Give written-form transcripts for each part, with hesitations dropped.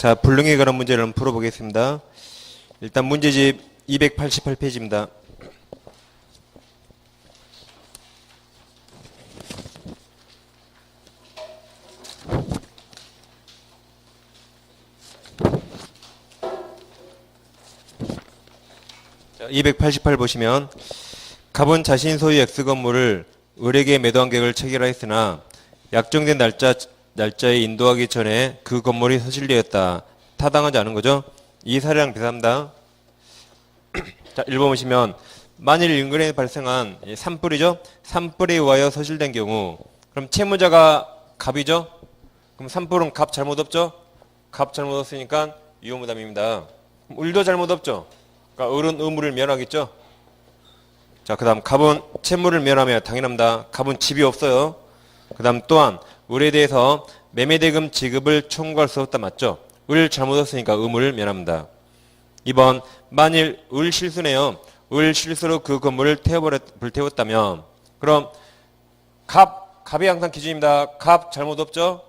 자, 불능에 관한 문제를 한번 풀어보겠습니다. 일단 문제집 288페이지입니다. 자, 288 보시면 갑은 자신 소유 X 건물을 을에게 매도한 계획을 체결하였으나 약정된 날짜에 인도하기 전에 그 건물이 소실되었다. 타당하지 않은 거죠? 이 사례랑 비슷합니다. 자, 1번 보시면 만일 인근에 발생한 산불이죠? 산불에 의하여 소실된 경우 그럼 채무자가 갑이죠? 그럼 산불은 갑 잘못 없죠? 갑 잘못 없으니까 유효무담입니다. 을도 잘못 없죠? 그러니까 을은 의무를 면하겠죠? 자, 그 다음 갑은 채무를 면하면 당연합니다. 갑은 집이 없어요. 그 다음 또한 을에 대해서 매매대금 지급을 청구할 수 없다. 맞죠? 을 잘못 없으니까 의무를 면합니다. 2번 만일 을 실수네요. 을 실수로 그 건물을 불태웠다면 그럼 갑이 항상 기준입니다. 갑 잘못 없죠?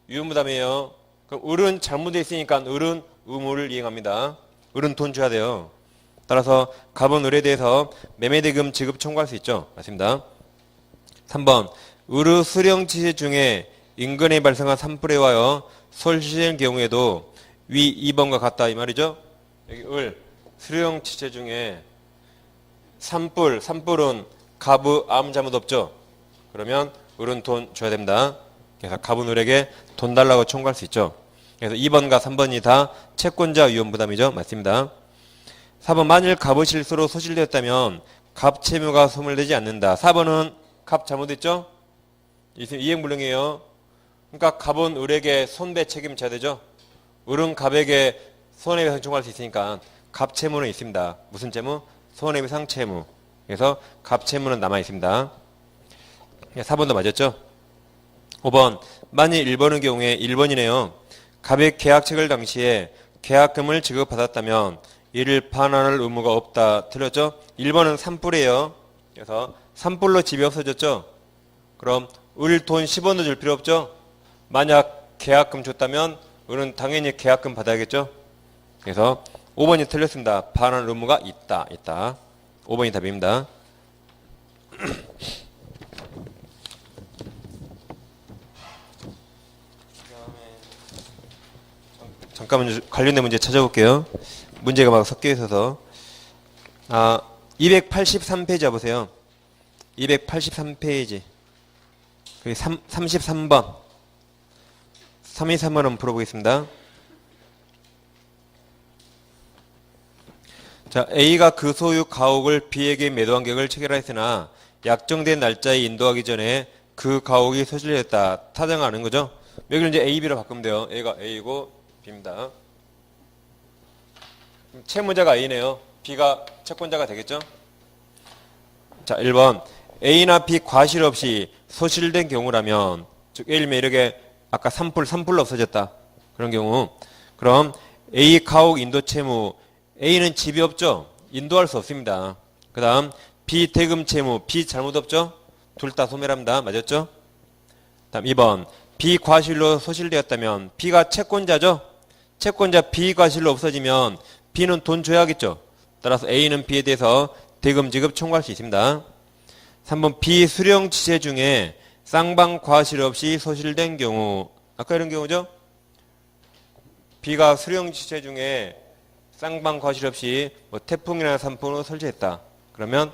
유무담이에요. 그럼 을은 잘못되어 있으니까 을은 의무를 이행합니다. 을은 돈 줘야 돼요. 따라서 갑은 을에 대해서 매매대금 지급 청구할 수 있죠. 맞습니다. 3번 을의 수령지시 중에 인근에 발생한 산불에 의하여 소실된 경우에도 위 2번과 같다 이 말이죠. 여기 을 수령지시 중에 산불은 갑의 아무 잘못 없죠. 그러면 을은 돈 줘야 됩니다. 그래서 갑은 을에게 돈 달라고 청구할 수 있죠. 그래서 2번과 3번이 다 채권자 위험부담이죠. 맞습니다. 4번 만일 갑의 실수로 소실되었다면 갑 채무가 소멸되지 않는다. 4번은 갑 잘못했죠? 이행불능이에요. 그러니까 갑은 을에게 손배 책임져야 되죠. 을은 갑에게 손해배상 청구할 수 있으니까 갑 채무는 있습니다. 무슨 채무? 손해배상 채무. 그래서 갑 채무는 남아 있습니다. 4번도 맞았죠? 5번 만일 1번의 경우에 1번이네요. 갑의 계약 체결 당시에 계약금을 지급받았다면 이를 반환할 의무가 없다. 틀렸죠? 1번은 산불이에요. 그래서 산불로 집이 없어졌죠? 그럼 을 돈 10원도 줄 필요 없죠? 만약 계약금 줬다면 을은 당연히 계약금 받아야겠죠? 그래서 5번이 틀렸습니다. 반환 의무가 있다. 5번이 답입니다. 잠깐만 관련된 문제 찾아볼게요. 문제가 막 섞여 있어서. 283페이지 와보세요. 283페이지. 33번. 323번 한번 풀어보겠습니다. 자, A가 그 소유 가옥을 B에게 매도한 계획을 체결하였으나 약정된 날짜에 인도하기 전에 그 가옥이 소실되었다. 타당하는 거죠. 여기를 이제 A, B로 바꾸면 돼요. A가 A고 B입니다. 채무자가 A네요. B가 채권자가 되겠죠. 자, 1번 A나 B 과실 없이 소실된 경우라면 즉 예를 들면 이렇게 아까 산불로 없어졌다. 그런 경우 그럼 A 가옥 인도 채무 A는 집이 없죠. 인도할 수 없습니다. 그 다음 B 대금 채무 B 잘못 없죠. 둘 다 소멸합니다. 맞았죠? 다음 2번 B 과실로 소실되었다면 B가 채권자죠. 채권자 B 과실로 없어지면 B는 돈 줘야겠죠. 따라서 A는 B에 대해서 대금 지급 청구할 수 있습니다. 3번 B 수령 지체 중에 쌍방 과실 없이 소실된 경우 아까 이런 경우죠. B가 수령 지체 중에 쌍방 과실 없이 뭐 태풍이나 산불로 설치했다. 그러면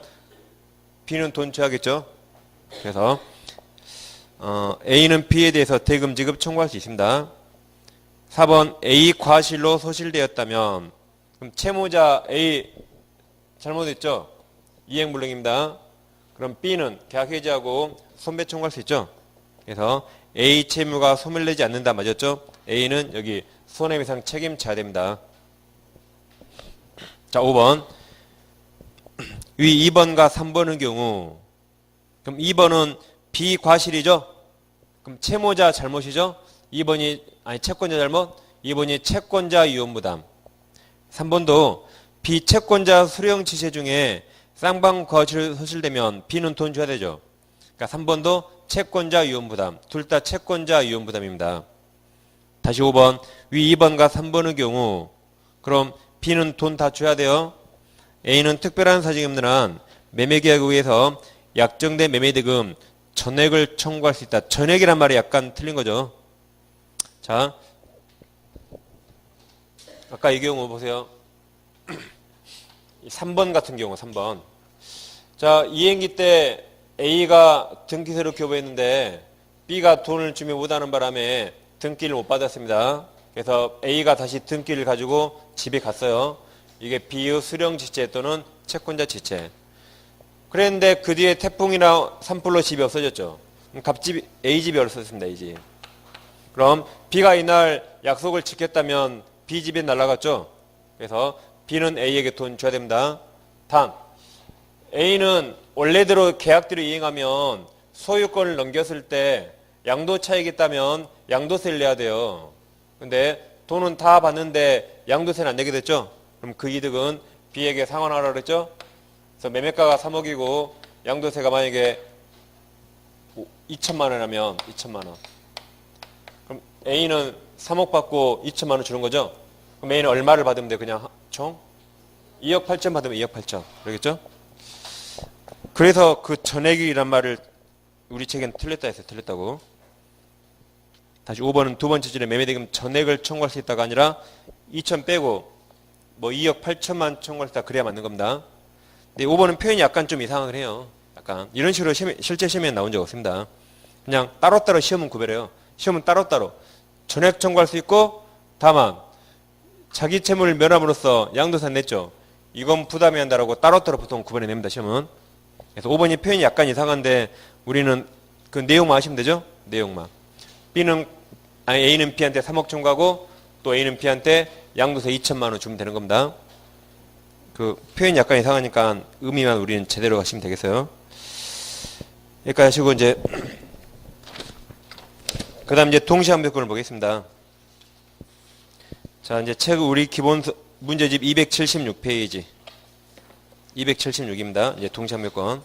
B는 돈 줘야겠죠. 그래서 A는 B에 대해서 대금 지급 청구할 수 있습니다. 4번 A 과실로 소실되었다면 그럼 채무자 A 잘못했죠. 이행불능입니다. 그럼 B는 계약 해지하고 손배 청구할 수 있죠. 그래서 A 채무가 소멸되지 않는다. 맞았죠? A는 여기 손해배상 책임져야 됩니다. 자, 5번 위 2번과 3번의 경우 그럼 2번은 B 과실이죠. 그럼 채무자 잘못이죠. 2번이 채권자 잘못. 2번이 채권자 위험부담. 3번도 비채권자 수령 지시 중에 쌍방 과실 소실되면 B는 돈 줘야 되죠. 그러니까 3번도 채권자 위험부담. 둘 다 채권자 위험부담입니다. 다시 5번. 위 2번과 3번의 경우 그럼 B는 돈 다 줘야 돼요. A는 특별한 사정이 없는 한 매매계약에 의해서 약정된 매매대금 전액을 청구할 수 있다. 전액이란 말이 약간 틀린 거죠. 자, 아까 이 경우 보세요. 3번 같은 경우 3번. 자, 이행기 때 A가 등기세로 교부했는데 B가 돈을 주면 못하는 바람에 등기를 못 받았습니다. 그래서 A가 다시 등기를 가지고 집에 갔어요. 이게 B의 수령지체 또는 채권자 지체. 그랬는데 그 뒤에 태풍이나 산불로 집이 없어졌죠. 갑집 A집이 없어졌습니다. A집. 그럼 B가 이날 약속을 지켰다면 B집에 날아갔죠. 그래서 B는 A에게 돈 줘야 됩니다. 단 A는 원래대로 계약대로 이행하면 소유권을 넘겼을 때 양도 차익이 있다면 양도세를 내야 돼요. 근데 돈은 다 받는데 양도세는 안 내게 됐죠. 그럼 그 이득은 B에게 상환하라고 그랬죠. 그래서 매매가가 3억이고 양도세가 만약에 2천만 원이라면 2천만 원. 그럼 A는 3억 받고 2천만 원 주는 거죠. 그럼 A는 얼마를 받으면 돼? 그냥 총 2억 8천 받으면 2억 8천. 그러겠죠? 그래서 그 전액이란 말을 우리 책엔 틀렸다 했어요. 틀렸다고. 다시 5번은 두 번째 줄에 매매대금 전액을 청구할 수 있다가 아니라 2천 빼고 뭐 2억 8천만 청구할 수 있다. 그래야 맞는 겁니다. 근데 5번은 표현이 약간 좀 이상하긴 해요. 약간 이런 식으로 실제 시험에 나온 적 없습니다. 그냥 따로따로 시험은 구별해요. 시험은 따로따로 전액 청구할 수 있고 다만 자기 채무를 면함으로써 양도세 냈죠. 이건 부담이 한다라고 따로따로 보통 구분해 냅니다. 시험은. 그래서 5번이 표현이 약간 이상한데 우리는 그 내용만 아시면 되죠. 내용만. A는 B한테 3억 청구하고 또 A는 B한테 양도세 2천만 원 주면 되는 겁니다. 그 표현이 약간 이상하니까 의미만 우리는 제대로 하시면 되겠어요. 여기까지 하시고 이제 그 다음 이제 동시환배권을 보겠습니다. 자, 이제 책 우리 기본 문제집 276페이지. 276입니다. 이제 동시환배권.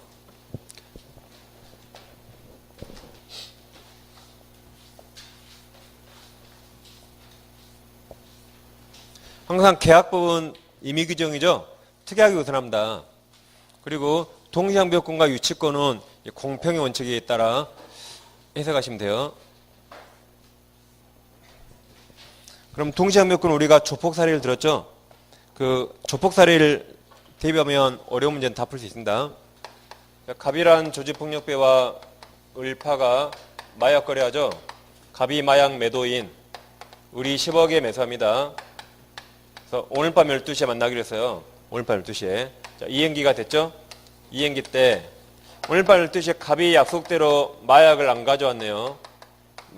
항상 계약법은 임의규정이죠. 특이하게 우선합니다. 그리고 동시환배권과 유치권은 공평의 원칙에 따라 해석하시면 돼요. 그럼 동시환배권 우리가 조폭 사례를 들었죠. 그 조폭 사례를 대비하면 어려운 문제는 다 풀 수 있습니다. 갑이란 조직폭력배와 을파가 마약 거래하죠. 갑이 마약 매도인, 우리 10억에 매수합니다. 그래서 오늘 밤 12시에 만나기로 했어요. 오늘 밤 12시에. 자, 이행기가 됐죠? 이행기 때 오늘 밤 12시에 갑이 약속대로 마약을 안 가져왔네요.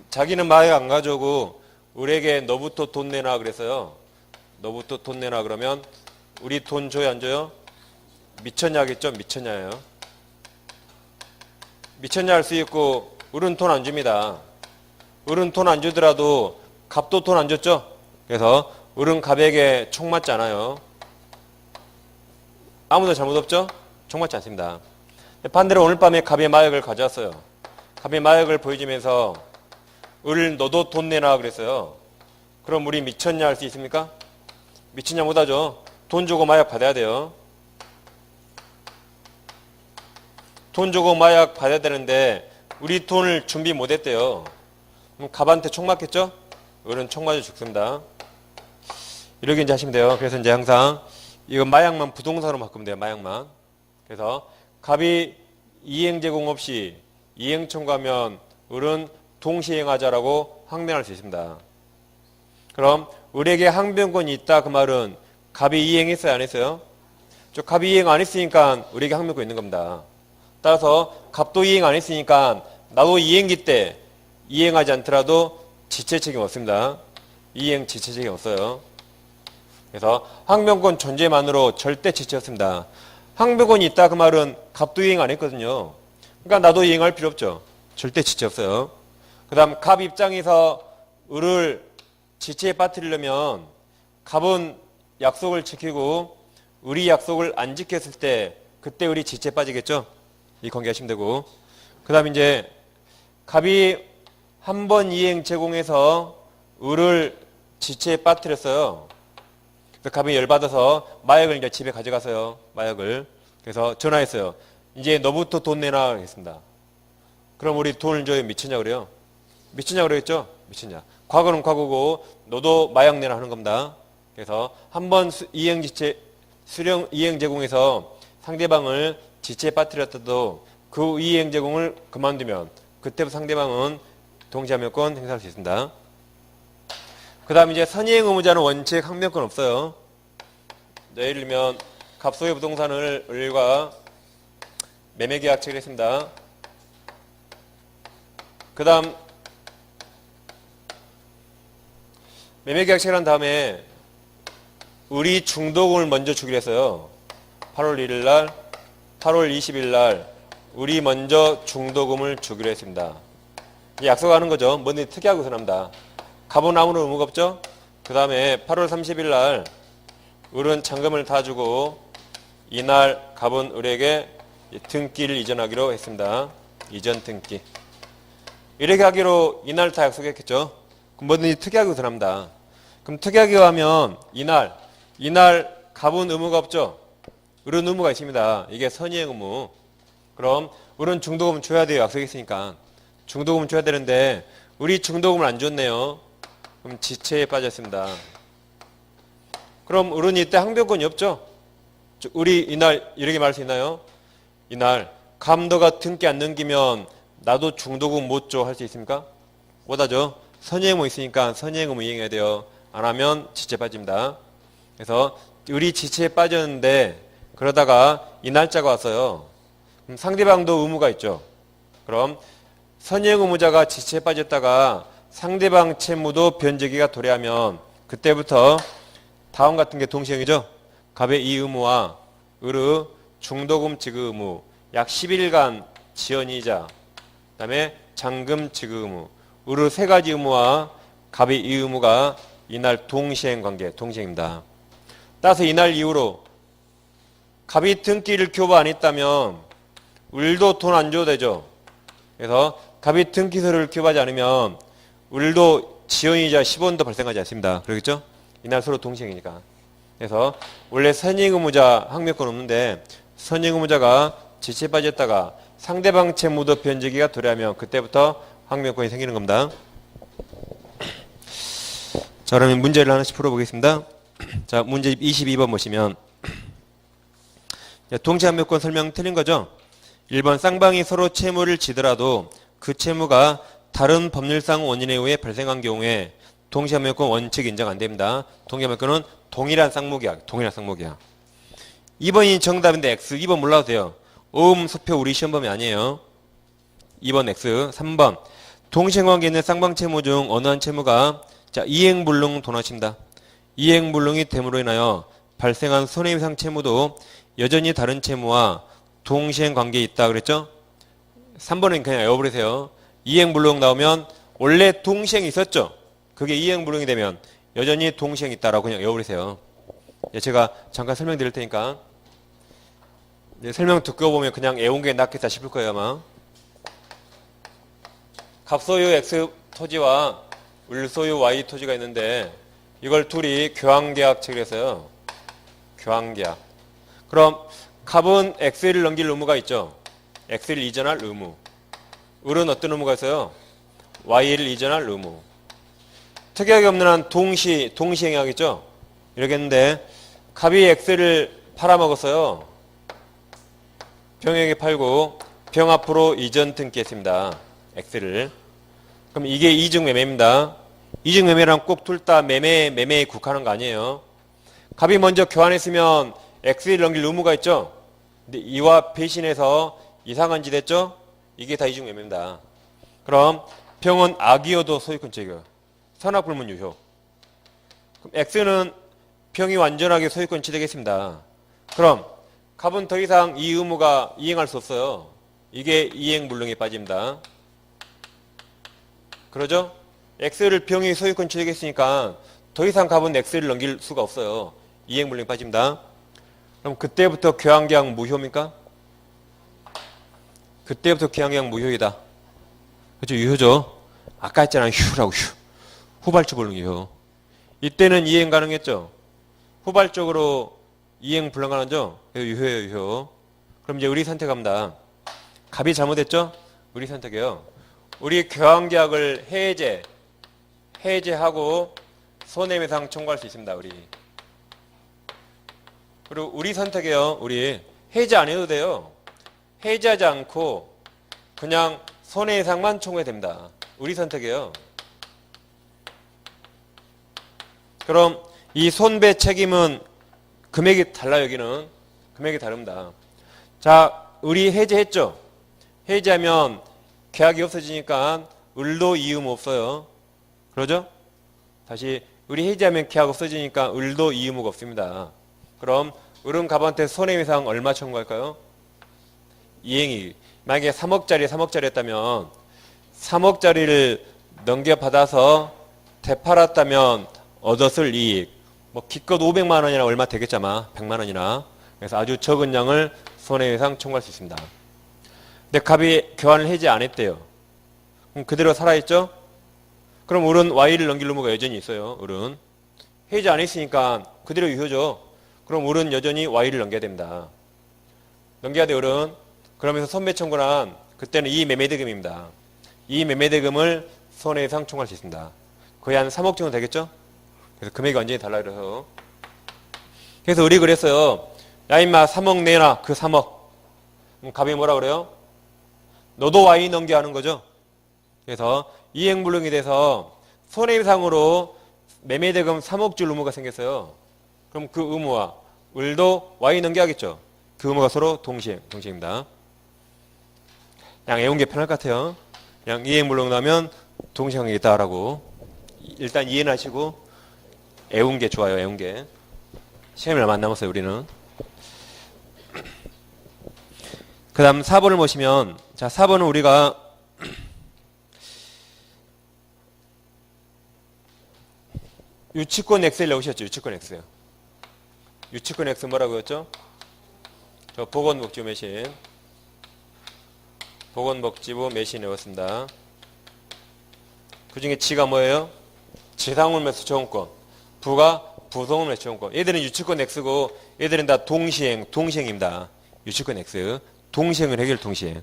자기는 마약 안 가져오고 우리에게 너부터 돈 내놔 그랬어요. 너부터 돈 내놔 그러면 우리 돈 줘요 안 줘요? 미쳤냐겠죠? 미쳤냐예요. 미쳤냐 할 수 있고 을은 돈 안 줍니다. 을은 돈 안 주더라도 갑도 돈 안 줬죠? 그래서 을은 갑에게 총 맞지 않아요. 아무도 잘못 없죠? 총 맞지 않습니다. 반대로 오늘 밤에 갑이 마약을 가져왔어요. 갑이 마약을 보여주면서 을 너도 돈 내놔 그랬어요. 그럼 우리 미쳤냐 할 수 있습니까? 미쳤냐 못하죠. 돈 주고 마약 받아야 돼요. 돈 주고 마약 받아야 되는데 우리 돈을 준비 못했대요. 그럼 갑한테 총 맞겠죠? 을은 총 맞아 죽습니다. 이렇게 이제 하시면 돼요. 그래서 이제 항상 이거 마약만 부동산으로 바꾸면 돼요. 마약만. 그래서 갑이 이행 제공 없이 이행 청구하면 을은 동시행하자라고 항변할 수 있습니다. 그럼 을에게 항변권이 있다 그 말은 갑이 이행했어요 안 했어요? 저 갑이 이행 안 했으니까 을에게 항변권 있는 겁니다. 따라서 갑도 이행 안 했으니까 나도 이행기 때 이행하지 않더라도 지체 책임 없습니다. 이행 지체 책임 없어요. 그래서 항변권 존재만으로 절대 지체 없습니다. 항변권이 있다 그 말은 갑도 이행 안 했거든요. 그러니까 나도 이행할 필요 없죠. 절대 지체 없어요. 그 다음 갑 입장에서 을을 지체에 빠뜨리려면 갑은 약속을 지키고 을이 약속을 안 지켰을 때 그때 을이 지체에 빠지겠죠. 이 관계하시면 되고 그 다음 이제 갑이 한 번 이행 제공해서 을을 지체에 빠뜨렸어요. 그래서 갑이 열받아서 마약을 이제 집에 가져가서요. 마약을. 그래서 전화했어요. 이제 너부터 돈 내놔 했습니다. 그럼 우리 돈을 줘요. 미쳤냐 그래요? 미쳤냐 그러겠죠? 미쳤냐. 과거는 과거고 너도 마약 내놔 하는 겁니다. 그래서 한번 이행 제공에서 상대방을 지체에 빠뜨렸다도 그 이행 제공을 그만두면 그때부터 상대방은 동시함유권 행사할 수 있습니다. 그 다음 이제 선의행 의무자는 원칙 항명권 없어요. 예를 들면 갑소유 부동산을 을과 매매계약 체결했습니다. 그 다음 매매계약 체결한 다음에 을이 중도금을 먼저 주기로 했어요. 8월 1일 날, 8월 20일 날 을이 먼저 중도금을 주기로 했습니다. 약속하는 거죠. 뭐든지 특이하고 선합니다. 갑은 아무런 의무가 없죠. 그 다음에 8월 30일 날 을은 잔금을 다 주고 이날 갑은 을에게 등기를 이전하기로 했습니다. 이전 등기. 이렇게 하기로 이날 다 약속했겠죠. 그럼 뭐든지 특이하게 선합니다. 그럼 특이하게 하면 이날 갑은 의무가 없죠. 을은 의무가 있습니다. 이게 선의행 의무. 그럼 을은 중도금 줘야 돼요. 약속했으니까. 중도금 줘야 되는데 을이 중도금을 안 줬네요. 그럼 지체에 빠졌습니다. 그럼 을은 이때 항변권이 없죠. 을이 이날 이렇게 말할 수 있나요? 이날 감도가 등기 안 넘기면 나도 중도금 못 줘 할 수 있습니까? 못하죠. 선의행 의무 있으니까 선의행 의무 이행해야 돼요. 안 하면 지체에 빠집니다. 그래서 을이 지체에 빠졌는데 그러다가 이 날짜가 왔어요. 그럼 상대방도 의무가 있죠. 그럼 선의행 의무자가 지체에 빠졌다가 상대방 채무도 변제기가 도래하면 그때부터 다음 같은 게 동시행이죠. 갑의 이 의무와 을의 중도금 지급 의무, 약 10일간 지연이자, 그 다음에 잔금 지급 의무, 을의 세 가지 의무와 갑의 이 의무가 이날 동시행 관계, 동시행입니다. 따라서 이날 이후로 갑이 등기를 교부 안 했다면 을도 돈 안 줘도 되죠. 그래서 갑이 등기서를 교부하지 않으면 을도 지연이자 10원도 발생하지 않습니다. 그러겠죠? 이날 서로 동시행이니까. 그래서 원래 선의행 의무자 항명권 없는데 선의행 의무자가 지체에 빠졌다가 상대방 채무도 변제기가 도래하면 그때부터 항명권이 생기는 겁니다. 자, 그러면 문제를 하나씩 풀어보겠습니다. 자, 문제 22번 보시면 동시항명권 설명 틀린 거죠? 1번 쌍방이 서로 채무를 지더라도 그 채무가 다른 법률상 원인에 의해 발생한 경우에 동시항명권 원칙 인정 안 됩니다. 동시항명권은 동일한 쌍무계약, 동일한 쌍무계약. 2번이 정답인데 X, 2번 몰라도 돼요. 소표 우리 시험 범위 아니에요. 2번 X, 3번 동시행관계에 있는 쌍방 채무 중 어느 한 채무가 자 이행불능 도나십니다. 이행불능이 됨으로 인하여 발생한 손해배상 채무도 여전히 다른 채무와 동시행관계에 있다 그랬죠? 3번은 그냥 외워버리세요. 이행불능 나오면 원래 동시행이 있었죠? 그게 이행불능이 되면 여전히 동시행이 있다라고 그냥 외워버리세요. 제가 잠깐 설명드릴 테니까 설명 듣고 보면 그냥 외운 게 낫겠다 싶을 거예요 아마. 갑소유 X 토지와 을소유 Y 토지가 있는데 이걸 둘이 교환계약 체결했어요. 교환계약. 그럼 갑은 X를 넘길 의무가 있죠. X를 이전할 의무. 을은 어떤 의무가 있어요? Y를 이전할 의무. 특이하게 없는 한 동시행하겠죠. 이러겠는데 갑이 X를 팔아먹었어요. 병에게 팔고 병 앞으로 이전 등기했습니다. X를. 그럼 이게 이중매매입니다. 이중매매랑 꼭 둘 다 매매에 국한한 거 아니에요. 갑이 먼저 교환했으면 X를 넘길 의무가 있죠. 근데 이와 배신해서 이상한 짓 했죠. 이게 다 이중매매입니다. 그럼 병은 악이어도 소유권 제거. 선악불문 유효. 그럼 X는 병이 완전하게 소유권 취득했습니다. 그럼 갑은 더 이상 이 의무가 이행할 수 없어요. 이게 이행불능에 빠집니다. 그러죠? X를 병이 소유권 취득했으니까 더 이상 갑은 X를 넘길 수가 없어요. 이행불능에 빠집니다. 그럼 그때부터 교환계약 무효입니까? 그때부터 교환계약 무효이다. 그렇죠? 유효죠? 아까 했잖아요. 휴라고 휴. 후발주 불능 유효. 이때는 이행 가능했죠. 후발적으로 이행 불가능하죠. 유효예요, 유효. 그럼 이제 우리 선택합니다. 갑이 잘못했죠? 우리 선택해요. 우리 교환계약을 해제하고 손해배상 청구할 수 있습니다. 우리. 그리고 우리 선택해요. 우리 해제 안 해도 돼요. 해제하지 않고 그냥 손해배상만 청구해야 됩니다. 우리 선택해요. 그럼 이 손배 책임은 금액이 달라요. 여기는 금액이 다릅니다. 자, 우리 해제했죠? 해제하면 계약이 없어지니까 을도 이음 없어요. 그러죠? 다시 우리 해제하면 계약 없어지니까 을도 이음가 없습니다. 그럼 을은 갑한테 손해배상 얼마 청구할까요? 이행이 만약에 3억짜리 했다면 3억짜리를 넘겨받아서 되팔았다면 얻었을 이익 뭐 기껏 500만 원이나 얼마 되겠잖아. 100만 원이나. 그래서 아주 적은 양을 손해배상 청구할 수 있습니다. 근데 갑이 교환을 해제 안 했대요. 그럼 그대로 살아있죠? 그럼 을은 Y를 넘길 의무가 여전히 있어요. 을은. 해제 안 했으니까 그대로 유효죠. 그럼 을은 여전히 Y를 넘겨야 됩니다. 넘겨야 돼, 을은. 그러면서 손배 청구란 그때는 이 매매대금입니다. 이 매매대금을 손해배상 청구할 수 있습니다. 거의 한 3억 정도 되겠죠? 그래서 금액이 완전히 달라요. 그래서 을이 그랬어요. 야 임마 3억 내놔. 그 3억. 그럼 갑이 뭐라 그래요? 너도 Y 넘겨 하는 거죠. 그래서 이행불능이 돼서 손해배상으로 매매대금 3억 줄 의무가 생겼어요. 그럼 그 의무와 을도 Y 넘겨 하겠죠. 그 의무가 서로 동시행입니다. 그냥 애운 게 편할 것 같아요. 그냥 이행불능 나면 동시행하겠다라고 일단 이해는 하시고 애운 게 좋아요. 애운 게. 시간이 얼마 안 남았어요. 우리는. 그 다음 4번을 보시면 자 4번은 우리가 유치권 X를 넣으셨죠. 유치권 X. 유치권 X 뭐라고 했죠? 저 보건복지부 매신. 보건복지부 매신 넣었습니다. 그 중에 지가 뭐예요? 지상훈 매수 저원권. 부가 부동은 매수 저원권. 얘들은 유치권 X고 얘들은 다 동시행입니다. 유치권 X. 동시행을 해결 동시행.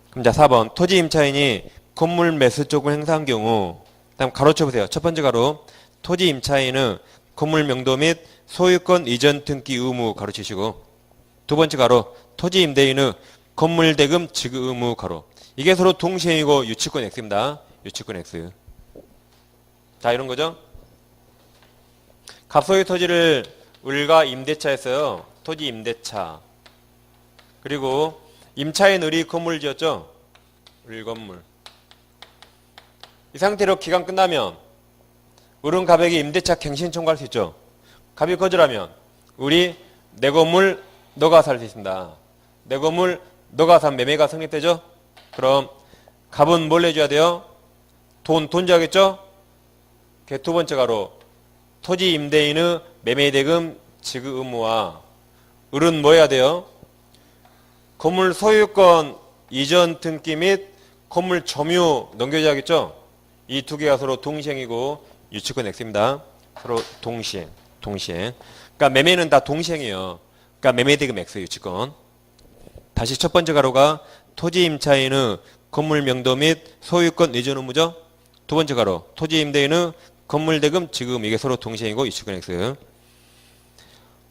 그럼 자 4번 토지 임차인이 건물 매수 쪽을 행사한 경우 다음 가로 쳐보세요. 첫 번째 가로 토지 임차인은 건물 명도 및 소유권 이전 등기 의무 가로 치시고 두 번째 가로 토지 임대인은 건물 대금 지급 의무 가로. 이게 서로 동시행이고 유치권 X입니다. 유치권 X. 자 이런 거죠. 갑소유 토지를 을과 임대차 했어요. 토지 임대차. 그리고 임차인 을이 건물을 지었죠. 을 건물. 이 상태로 기간 끝나면 을은 갑에게 임대차 갱신 청구할 수 있죠. 갑이 거절하면 을이 내 건물 너가 살 수 있습니다. 내 건물 너가 산 매매가 성립되죠. 그럼 갑은 뭘 내줘야 돼요? 돈 줘야겠죠. 두 번째 가로 토지 임대인의 매매대금 지급 의무와 을은 뭐 해야 돼요? 건물 소유권 이전 등기 및 건물 점유 넘겨줘야겠죠? 이 두 개가 서로 동시행이고 유치권 X입니다. 서로 동시행. 그러니까 매매는 다 동시행이에요. 그러니까 매매대금 X 유치권. 다시 첫 번째 가로가 토지 임차인의 건물 명도 및 소유권 이전 의무죠? 두 번째 가로 토지 임대인의 건물 대금 지급 이게 서로 동시행이고 유치권 X.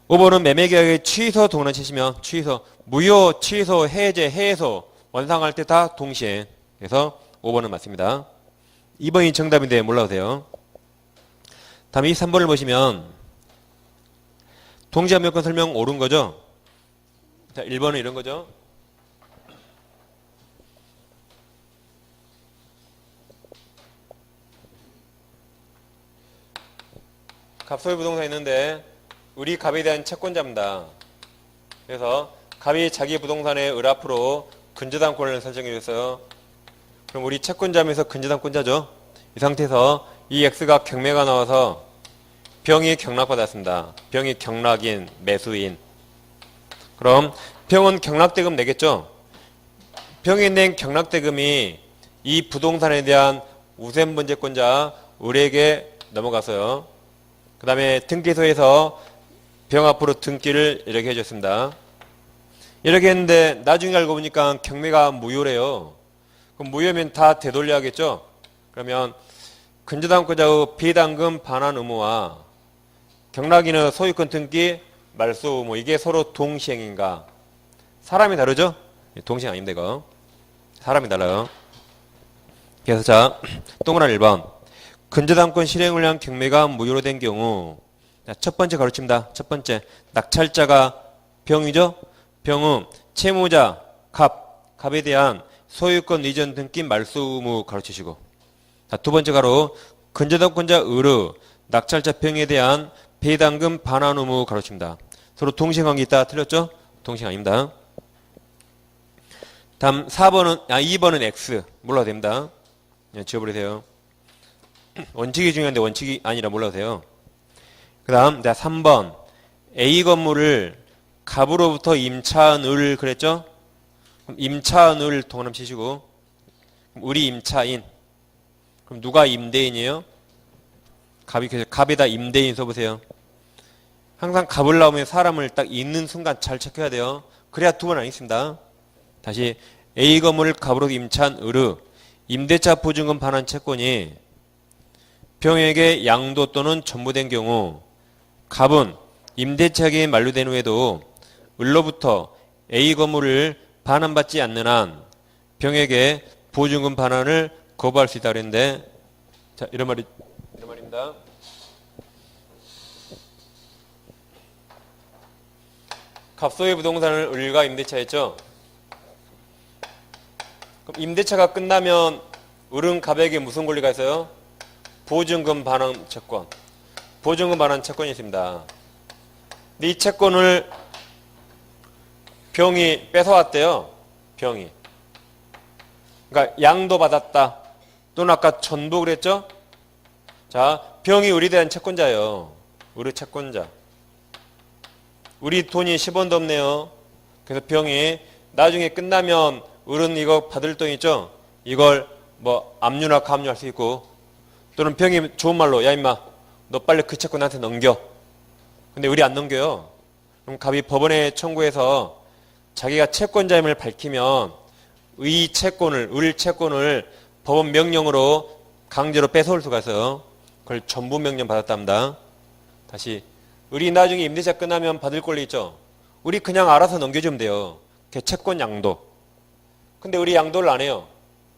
5번은 매매계약의 취소 동일한 치시면 취소, 무효, 취소, 해제, 해소 원상할 때 다 동시행. 그래서 5번은 맞습니다. 2번이 정답인데 몰라오세요. 다음 23번을 보시면 동시압력권 설명 옳은 거죠. 자 1번은 이런 거죠. 갑소유 부동산 있는데 을이 갑에 대한 채권자입니다. 그래서 갑이 자기 부동산의 을 앞으로 근저당권을 설정해 줬어요. 그럼 우리 채권자면서 근저당권자죠. 이 상태에서 이 X가 경매가 나와서 병이 경락받았습니다. 병이 경락인, 매수인. 그럼 병은 경락대금 내겠죠. 병이 낸 경락대금이 이 부동산에 대한 우선번제권자 을에게 넘어가서요. 그 다음에 등기소에서 병 앞으로 등기를 이렇게 해줬습니다. 이렇게 했는데 나중에 알고 보니까 경매가 무효래요. 그럼 무효면 다 되돌려야겠죠? 그러면 근저당권자의 비당금 반환 의무와 경락인의 소유권 등기 말소 의무, 이게 서로 동시행인가? 사람이 다르죠? 동시행 아닙니다, 이거. 사람이 달라요. 그래서 자, 동그란 1번. 근저당권 실행을 위한 경매가 무효로 된 경우, 첫 번째 가르칩니다. 첫 번째, 낙찰자가 병이죠? 병은 채무자, 갑에 대한 소유권 이전 등기 말소 의무 가르치시고, 자, 두 번째 가로, 근저당권자 을의 낙찰자 병에 대한 배당금 반환 의무 가르칩니다. 서로 동시행관계 있다. 틀렸죠? 동시행 아닙니다. 다음 2번은 X. 몰라도 됩니다. 그냥 지워버리세요. 원칙이 중요한데 원칙이 아니라 몰라도 돼요. 그 다음 3번. A 건물을 갑으로부터 임차한 을 그랬죠? 그럼 임차한 을 동그라미 치시고, 을이 임차인. 그럼 누가 임대인이에요? 갑에다 임대인 써보세요. 항상 갑을 나오면 사람을 딱 읽는 순간 잘 체크해야 돼요. 그래야 두 번 안 읽습니다. 다시 A 건물을 갑으로 임차한 을의 임대차 보증금 반환 채권이 병에게 양도 또는 전부된 경우 갑은 임대차 기간이 만료된 후에도 을로부터 A 건물을 반환받지 않는 한 병에게 보증금 반환을 거부할 수 있다고 그랬는데, 자, 이런 말입니다. 갑소의 부동산을 을과 임대차 했죠? 그럼 임대차가 끝나면 을은 갑에게 무슨 권리가 있어요? 보증금 반환 채권. 보증금 반환 채권이 있습니다. 근데 이 채권을 병이 뺏어왔대요. 병이. 그러니까 양도 받았다. 또는 아까 전부 그랬죠? 자, 병이 을에 대한 채권자예요. 을의 채권자. 우리 돈이 10원도 없네요. 그래서 병이 나중에 끝나면 을은 이거 받을 돈 있죠? 이걸 뭐 압류나 감류할 수 있고, 또는 병이 좋은 말로 야 임마 너 빨리 그 채권 나한테 넘겨. 근데 을이 안 넘겨요. 그럼 갑이 법원에 청구해서 자기가 채권자임을 밝히면 의 채권을, 을 채권을 법원 명령으로 강제로 뺏어올 수가 있어요. 그걸 전부 명령 받았답니다. 다시 을이 나중에 임대차 끝나면 받을 권리 있죠? 을이 그냥 알아서 넘겨주면 돼요. 그게 채권 양도. 근데 을이 양도를 안 해요.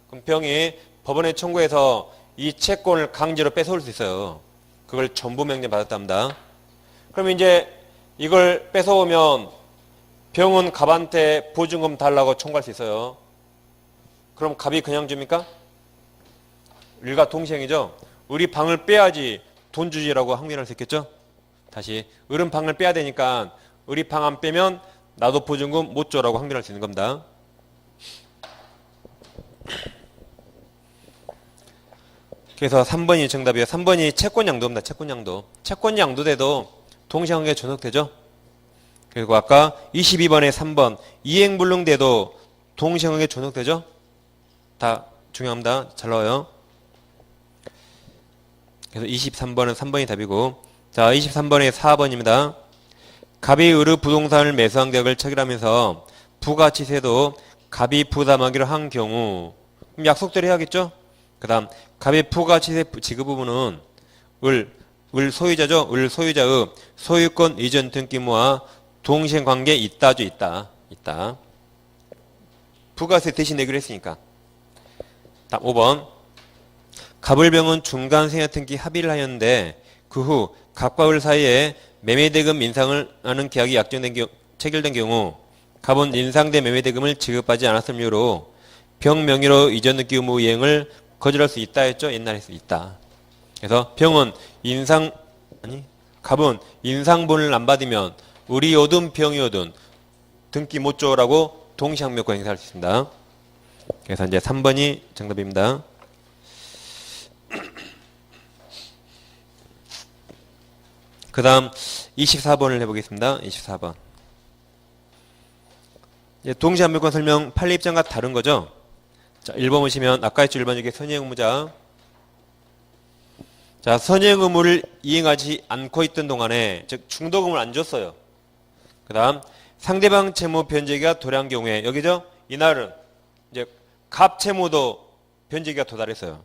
그럼 병이 법원에 청구해서 이 채권을 강제로 뺏어올 수 있어요. 그걸 전부 명령 받았답니다. 그럼 이제 이걸 뺏어오면 병은 갑한테 보증금 달라고 청구할 수 있어요. 그럼 갑이 그냥 줍니까? 을과 동시행이죠. 을이 방을 빼야지 돈 주지라고 항변할 수 있겠죠. 다시 을은 방을 빼야 되니까 을이 방 안 빼면 나도 보증금 못 줘라고 항변할 수 있는 겁니다. 그래서 3번이 정답이에요. 3번이 채권 양도입니다. 채권 양도. 채권 양도돼도 동시행관계 존속되죠. 그리고 아까 22번에 3번 이행불능돼도 동시행관계 존속되죠. 다 중요합니다. 잘 나와요. 그래서 23번은 3번이 답이고, 자 23번에 4번입니다. 갑이 을의 부동산을 매수한 계약을 체결하면서 부가치세도 갑이 부담하기로 한 경우, 그럼 약속대로 해야겠죠. 그 다음 갑의 부가치세 지급 부분은 을 소유자죠. 을 소유자의 소유권 이전 등기무와 동시행관계 있다죠. 있다. 부가세 대신 내기로 했으니까. 다음 5번. 갑을병은 중간 생약 등기 합의를 하였는데 그 후 갑과 을 사이에 매매대금 인상을 하는 계약이 체결된 경우 갑은 인상된 매매대금을 지급하지 않았음 이유로 병 명의로 이전 등기 의무 이행을 거절할 수 있다 했죠. 옛날에 했어 있다. 그래서 갑은 인상분을 안 받으면 을이 오든 병이 오든 등기 못 줘라고 동시항명권 행사할 수 있습니다. 그래서 이제 3번이 정답입니다. 그 다음 24번을 해보겠습니다. 24번. 동시항명권 설명 판례 입장과 다른 거죠. 자, 1번 보시면 아까 했죠. 1번 중에 선의 의무자. 자, 선행 의무를 이행하지 않고 있던 동안에, 즉 중도금을 안 줬어요. 그 다음 상대방 채무 변제기가 도래한 경우에, 여기죠? 이날은 이제 갑 채무도 변제기가 도달했어요.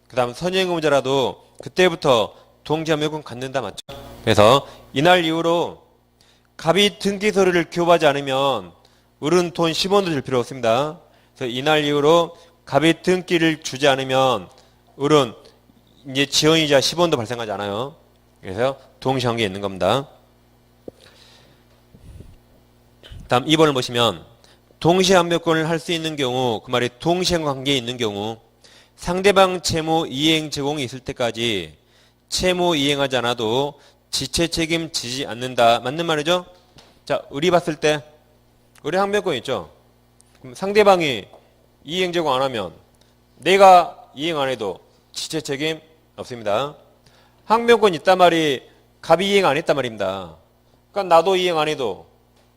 그 다음 선행 의무자라도 그때부터 동시함유권 갖는다, 맞죠? 그래서 이날 이후로 갑이 등기 서류를 교부하지 않으면 을은 돈 10원도 줄 필요 없습니다. 그래서 이날 이후로 갑이 등기를 주지 않으면 을은 이제 지연이자 10원도 발생하지 않아요. 그래서 동시한계에 있는 겁니다. 다음 2번을 보시면 동시함유권을 할 수 있는 경우, 그 말이 동시관계에 있는 경우 상대방 채무 이행 제공이 있을 때까지 채무 이행하지 않아도 지체 책임 지지 않는다. 맞는 말이죠? 자, 을이 봤을 때 을의 항변권 있죠? 그럼 상대방이 이행 제공 안 하면 내가 이행 안 해도 지체 책임 없습니다. 항변권 있단 말이 갑이 이행 안 했단 말입니다. 그러니까 나도 이행 안 해도